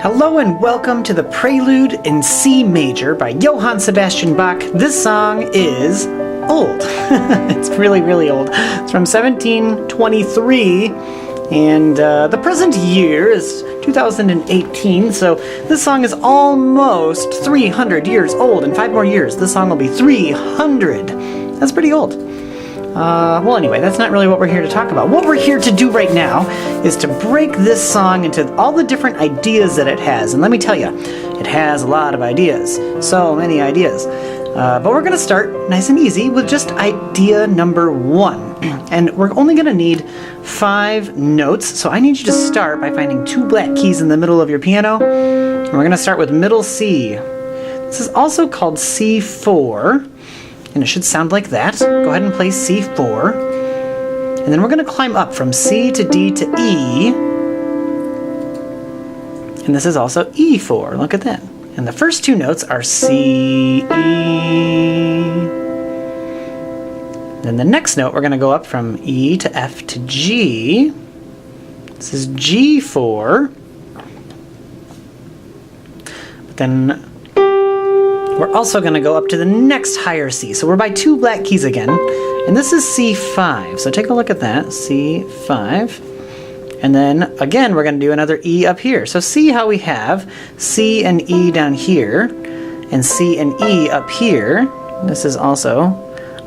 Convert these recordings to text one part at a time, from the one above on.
Hello and welcome to the Prelude in C major by Johann Sebastian Bach. This song is old. It's really old. It's from 1723, and the present year is 2018, so this song is almost 300 years old. In 5 more years, this song will be 300. That's pretty old. Well, anyway, that's not really what we're here to talk about. What we're here to do right now is to break this song into all the different ideas that it has. And let me tell you, it has a lot of ideas. So many ideas. But we're going to start nice and easy with just idea number 1. And we're only going to need 5 notes. So I need you to start by finding 2 black keys in the middle of your piano. And we're going to start with middle C. This is also called C4. And it should sound like that. Go ahead and play C4. And then we're going to climb up from C to D to E. And this is also E4. Look at that. And the first 2 notes are C, E. Then the next note, we're going to go up from E to F to G. This is G4. But then we're also going to go up to the next higher C. So we're by 2 black keys again. And this is C5. So take a look at that. C5. And then, again, we're going to do another E up here. So see how we have C and E down here. And C and E up here. This is also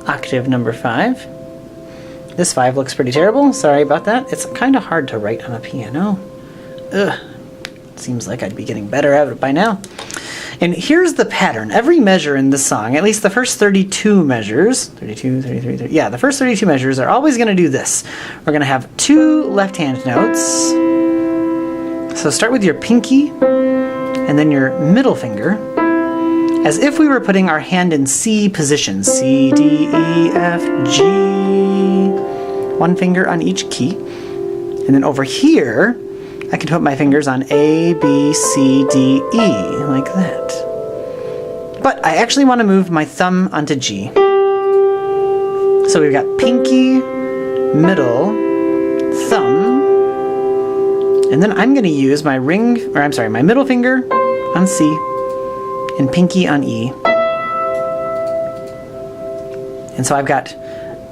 octave number 5. This 5 looks pretty terrible. Sorry about that. It's kind of hard to write on a piano. Ugh. Seems like I'd be getting better at it by now. And here's the pattern. Every measure in this song, at least the first 32 measures, 32, 33, 30, yeah, the first 32 measures are always going to do this. We're going to have 2 left-hand notes. So start with your pinky and then your middle finger, as if we were putting our hand in C position. C, D, E, F, G. 1 finger on each key. And then over here, I can put my fingers on A, B, C, D, E, like that. But I actually want to move my thumb onto G. So we've got pinky, middle, thumb, and then I'm going to use my my middle finger on C and pinky on E. And so I've got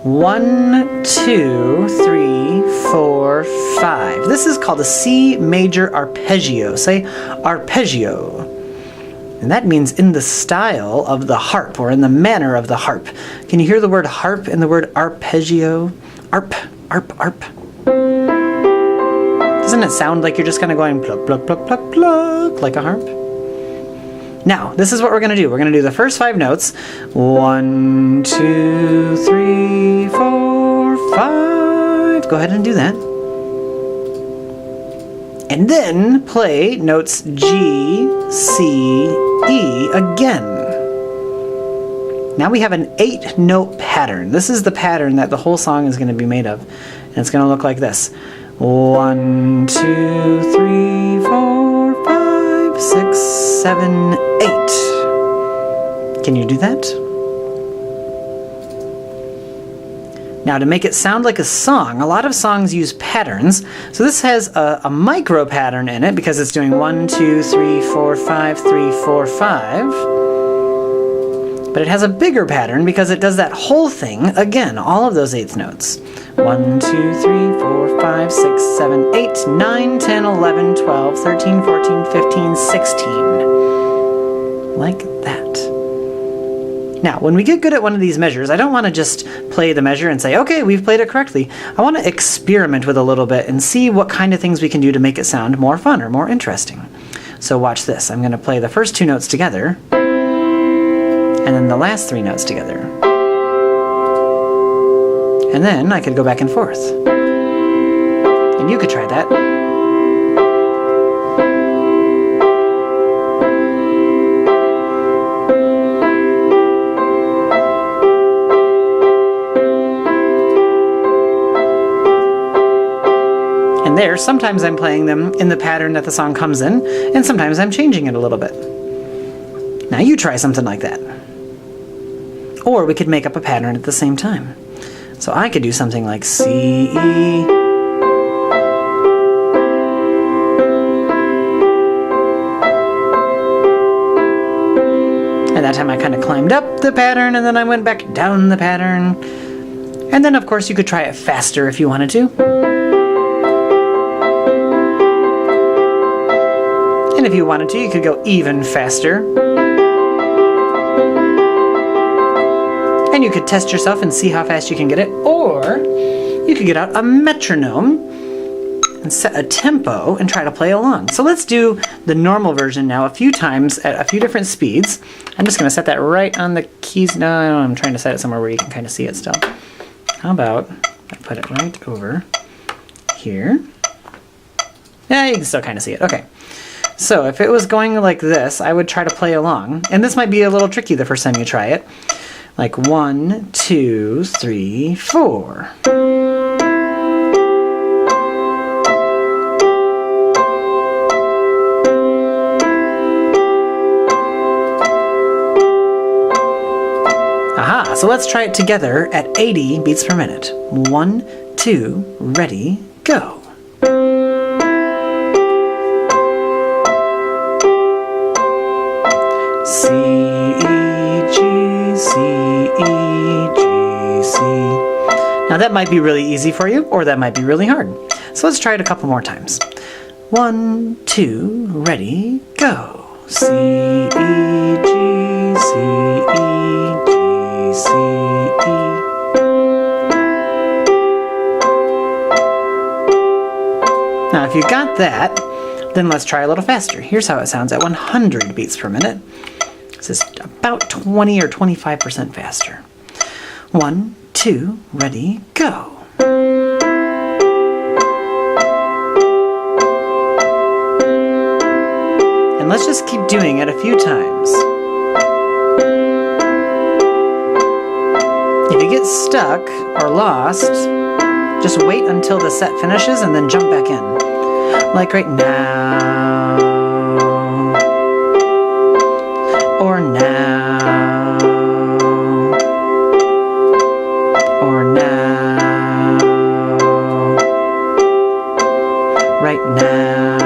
1, 2, 3, 4, 5. This is called a C major arpeggio. Say arpeggio. And that means in the style of the harp, or in the manner of the harp. Can you hear the word harp in the word arpeggio? Arp, arp, arp. Doesn't it sound like you're just kind of going pluck, pluck, pluck, pluck, pluck, like a harp? Now, this is what we're going to do. We're going to do the first 5 notes. 1, 2, 3, 4, 5. Go ahead and do that. And then play notes G, C, E again. Now we have an 8-note pattern. This is the pattern that the whole song is going to be made of. And it's going to look like this. 1, 2, 3, 4, 5, 6, 7, 8. Can you do that? Now, to make it sound like a song, a lot of songs use patterns. So this has a micro pattern in it because it's doing 1, 2, 3, 4, 5, 3, 4, 5. But it has a bigger pattern because it does that whole thing again, all of those 8th notes. 1, 2, 3, 4, 5, 6, 7, 8, 9, 10, 11, 12, 13, 14, 15, 16. Like that. Now, when we get good at one of these measures, I don't want to just play the measure and say, okay, we've played it correctly. I want to experiment with a little bit and see what kind of things we can do to make it sound more fun or more interesting. So watch this. I'm going to play the first 2 notes together, and then the last 3 notes together. And then I could go back and forth. And you could try that. And there, sometimes I'm playing them in the pattern that the song comes in, and sometimes I'm changing it a little bit. Now you try something like that. Or we could make up a pattern at the same time. So I could do something like C, E, And that time I kind of climbed up the pattern and then I went back down the pattern. And then of course you could try it faster if you wanted to. And if you wanted to, you could go even faster. And you could test yourself and see how fast you can get it. Or you could get out a metronome and set a tempo and try to play along. So let's do the normal version now a few times at a few different speeds. I'm just going to set that right on the keys. No, I'm trying to set it somewhere where you can kind of see it still. How about I put it right over here? Yeah, you can still kind of see it. Okay. So if it was going like this, I would try to play along. And this might be a little tricky the first time you try it. Like 1, 2, 3, 4. Aha, so let's try it together at 80 beats per minute. 1, 2, ready, go. C, E, G, C, E, G, C. Now that might be really easy for you, or that might be really hard. So let's try it a couple more times. 1, 2, ready, go. C, E, G, C, E, G, C, E. Now if you got that, then let's try a little faster. Here's how it sounds at 100 beats per minute. This is about 20 or 25% faster. 1, 2, ready, go. And let's just keep doing it a few times. If you get stuck or lost, just wait until the set finishes and then jump back in. Like right now. Or now. Or now. Right now.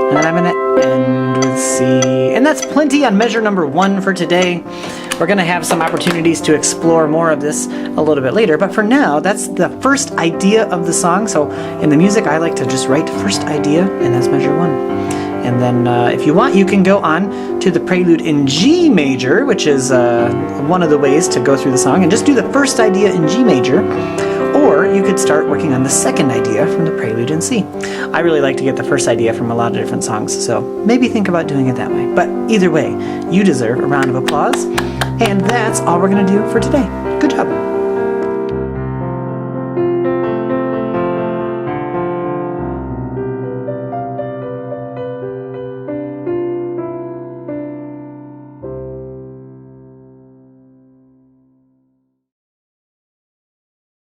And then I'm going to end with C. And that's plenty on measure number 1 for today. We're going to have some opportunities to explore more of this a little bit later, but for now, that's the first idea of the song. So in the music, I like to just write first idea, and that's measure 1. And then if you want, you can go on to the Prelude in G major, which is one of the ways to go through the song, and just do the first idea in G major. Or you could start working on the second idea from the Prelude in C. I really like to get the first idea from a lot of different songs, so maybe think about doing it that way. But either way, you deserve a round of applause. And that's all we're going to do for today. Good job.